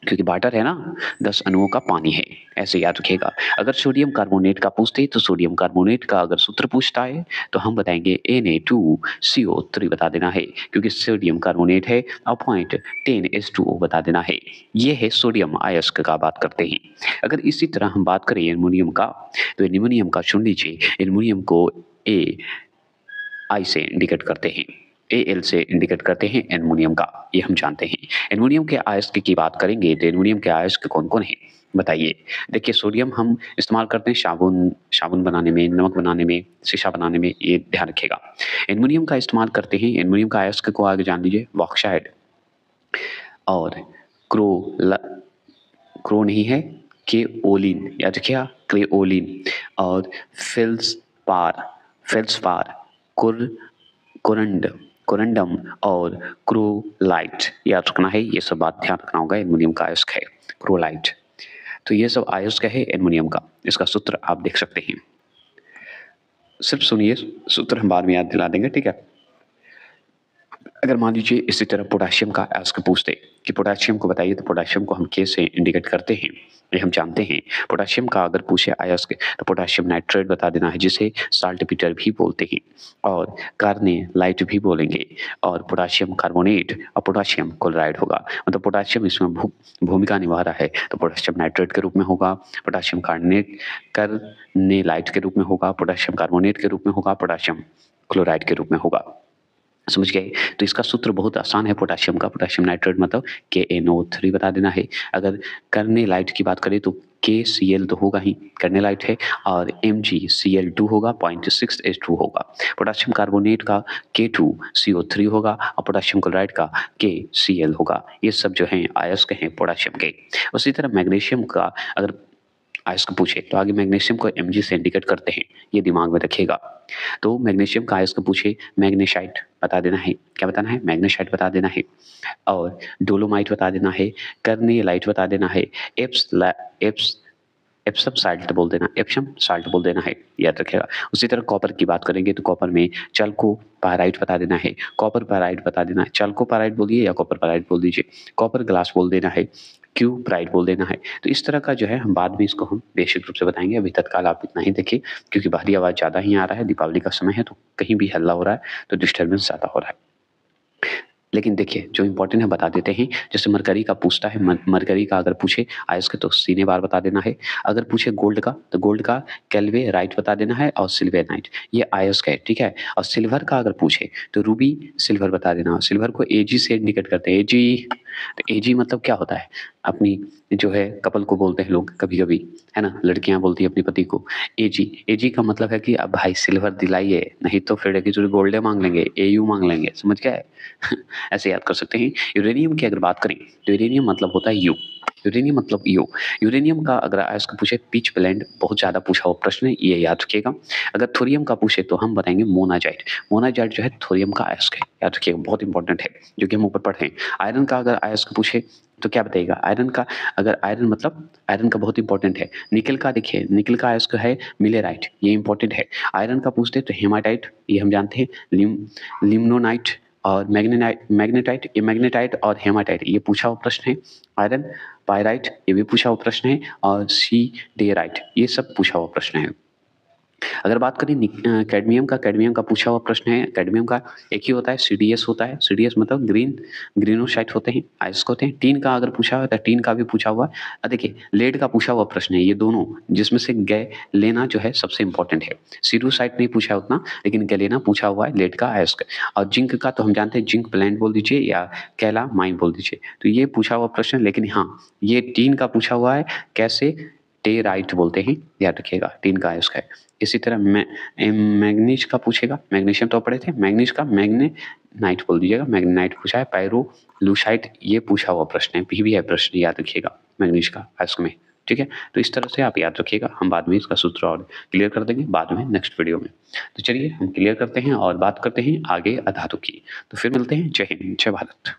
क्योंकि वाटर है ना 10 अणुओं का पानी है, ऐसे याद रखिएगा। अगर सोडियम कार्बोनेट का पूछते तो सोडियम कार्बोनेट का अगर सूत्र पूछता है तो हम बताएंगे Na2CO3 बता देना है, क्योंकि सोडियम कार्बोनेट है और पॉइंट 10H2O बता देना है। ये है सोडियम अयस्क का बात करते हैं। अगर इसी तरह हम बात करें एल्युमिनियम का, तो एल्युमिनियम का सुन लीजिए, एल्युमिनियम को आई से इंडिकेट करते हैं, Al से इंडिकेट करते हैं एल्युमिनियम का, ये हम जानते हैं। एल्युमिनियम के अयस्क की बात करेंगे तो एल्युमिनियम के अयस्क कौन कौन है बताइए। देखिए सोडियम हम इस्तेमाल करते हैं साबुन बनाने में, नमक बनाने में, शीशा बनाने में, ये ध्यान रखिएगा। एल्युमिनियम का इस्तेमाल करते हैं, एल्युमिनियम का अयस्क को आगे जान लीजिए, बॉक्साइड और क्रो नहीं है, केओलिन याद रखिएगा, क्रेओलिन और फेल्सपार कोरंडम और क्रोलाइट याद रखना है। ये सब बात ध्यान रखना होगा, एल्युमिनियम का अयस्क है क्रोलाइट। तो ये सब अयस्क है एल्युमिनियम का, इसका सूत्र आप देख सकते हैं। सिर्फ सुनिए, सूत्र हम बाद में याद दिला देंगे, ठीक है। अगर मान लीजिए इसी तरह पोटेशियम का अयस्क पूछते कि पोटेशियम को बताइए, तो पोटेशियम को हम के से इंडिकेट करते हैं, ये हम जानते हैं। पोटेशियम का अगर पूछे अयस्क तो पोटेशियम नाइट्रेट बता देना है, जिसे साल्टपीटर भी बोलते हैं और कार्नेलाइट भी बोलेंगे, और पोटेशियम कार्बोनेट और पोटेशियम क्लोराइड होगा। मतलब पोटेशियम इसमें भूमिका निभा रहा है, तो पोटेशियम नाइट्रेट के रूप में होगा, पोटेशियम कार्नेलाइट के रूप में होगा, पोटेशियम कार्बोनेट के रूप में होगा, पोटेशियम क्लोराइड के रूप में होगा। समझ गए। तो इसका सूत्र बहुत आसान है पोटेशियम का, पोटेशियम नाइट्रेट मतलब KNO3 बता देना है। अगर कर्नेलाइट की बात करें तो KCl तो होगा ही, कर्नेलाइट है, और MgCl2 होगा, 0.6H2 होगा। पोटेशियम कार्बोनेट का K2CO3 होगा और पोटेशियम क्लोराइड का KCl होगा। ये सब जो हैं अयस्क हैं पोटेशियम के। उसी तरह मैग्नीशियम का अगर अयस्क पूछे तो आगे मैग्नीशियम को Mg से इंडिकेट करते हैं, ये दिमाग में रखिएगा। तो मैग्नीशियम का अयस्क पूछे, मैग्नेसाइट बता देना है, क्या बताना है, मैग्नेसाइट बता देना है, और डोलोमाइट बता देना है, कर्नियलाइट बता देना है, एप्सम साल्ट बोल देना, एप्सम साल्ट बोल देना है, याद रखिएगा। उसी तरह कॉपर की बात करेंगे तो कॉपर में चल्को पाराइट बता देना है, कॉपर पाराइट बता देना है, चल्को पाराइट बोलिए या कॉपर पाराइट बोल दीजिए, कॉपर ग्लास बोल देना है, क्यू प्राइड बोल देना है। तो इस तरह का जो है हम बाद में इसको हम बेसिक रूप से बताएंगे, अभी तत्काल आप इतना ही देखिए, क्योंकि बाहरी आवाज़ ज़्यादा ही आ रहा है, दीपावली का समय है तो कहीं भी हल्ला हो रहा है तो डिस्टर्बेंस ज़्यादा हो रहा है। लेकिन देखिए जो इंपॉर्टेंट है बता देते हैं, जैसे मरकरी का पूछता है, मरकरी का अगर पूछे अयस्क तो सीने बार बता देना है। अगर पूछे गोल्ड का तो गोल्ड का कैल्वे राइट बता देना है और सिल्वेनाइट, ये अयस्क है, ठीक है। और सिल्वर का अगर पूछे तो रूबी सिल्वर बता देना, सिल्वर को Ag से इंडिकेट करते हैं, Ag। तो Ag मतलब क्या होता है, अपनी जो है कपल को बोलते हैं लोग कभी कभी, है ना, लड़कियां बोलती है अपने पति को Ag का मतलब है कि अब भाई सिल्वर दिलाइए, नहीं तो फिर गोल्डे मांग लेंगे, AU मांग लेंगे, समझ गए। ऐसे याद कर सकते हैं। यूरेनियम की अगर बात करें तो यूरेनियम मतलब होता है यू, यूरेनियम मतलब यू। यूरेनियम का अगर अयस्क पूछे पिच ब्लेंड, बहुत ज़्यादा पूछा हुआ प्रश्न है, ये याद रखिएगा। अगर थोरियम का पूछे तो हम बताएंगे मोनाजाइट, मोनाजाइट जो है थोरियम का अयस्क है, याद रखिएगा, बहुत इंपॉर्टेंट है, जो कि हम ऊपर पढ़े हैं। आयरन का अगर अयस्क पूछे तो क्या बताइएगा, आयरन का अगर आयरन मतलब आयरन का बहुत इंपॉर्टेंट है। निकल का देखिए, निकल का अयस्क है मिलेराइट, ये इंपॉर्टेंट है। आयरन का पूछते तो हेमाटाइट, ये हम जानते हैं, लिम्नोनाइट और मैग्नेटाइट और हेमाटाइट, ये पूछा हुआ प्रश्न है। आयरन पायराइट, ये भी पूछा हुआ प्रश्न है, और सीडेराइट, ये सब पूछा हुआ प्रश्न है। अगर बात करें कैडमियम का पूछा हुआ प्रश्न है। कैडमियम का एक ही होता है, CDS होता है, CDS मतलब ग्रीनोसाइट होते हैं, अयस्क होते हैं। टीन का अगर पूछा हुआ है, टीन का भी पूछा हुआ है। देखिए लेड का पूछा हुआ प्रश्न है, ये दोनों जिसमें से गैलेना जो है सबसे इंपॉर्टेंट है। सिरुसाइट नहीं पूछा उतना, लेकिन गैलेना पूछा हुआ है, लेड का अयस्क। और जिंक का तो हम जानते हैं, जिंक प्लेंट बोल दीजिए या कैलामाइन बोल दीजिए, तो ये पूछा हुआ प्रश्न। लेकिन हाँ, ये टीन का पूछा हुआ है, कैसे टेराइट बोलते हैं, याद रखिएगा, टीन का अयस्क है। इसी तरह मैग्नीज का पूछेगा, मैग्नीशियम तो पढ़े थे, मैग्नीज का मैग्नेनाइट बोल दीजिएगा, मैग्नेनाइट पूछा है। पायरोलूसाइट, ये पूछा हुआ प्रश्न है, भी है प्रश्न, याद रखिएगा, मैग्नीज का अयस्क में, ठीक है। तो इस तरह से आप याद रखिएगा, हम बाद में इसका सूत्र और क्लियर कर देंगे बाद में नेक्स्ट वीडियो में। तो चलिए हम क्लियर करते हैं और बात करते हैं आगे अधातु की। तो फिर मिलते हैं, जय हिंद, जय भारत।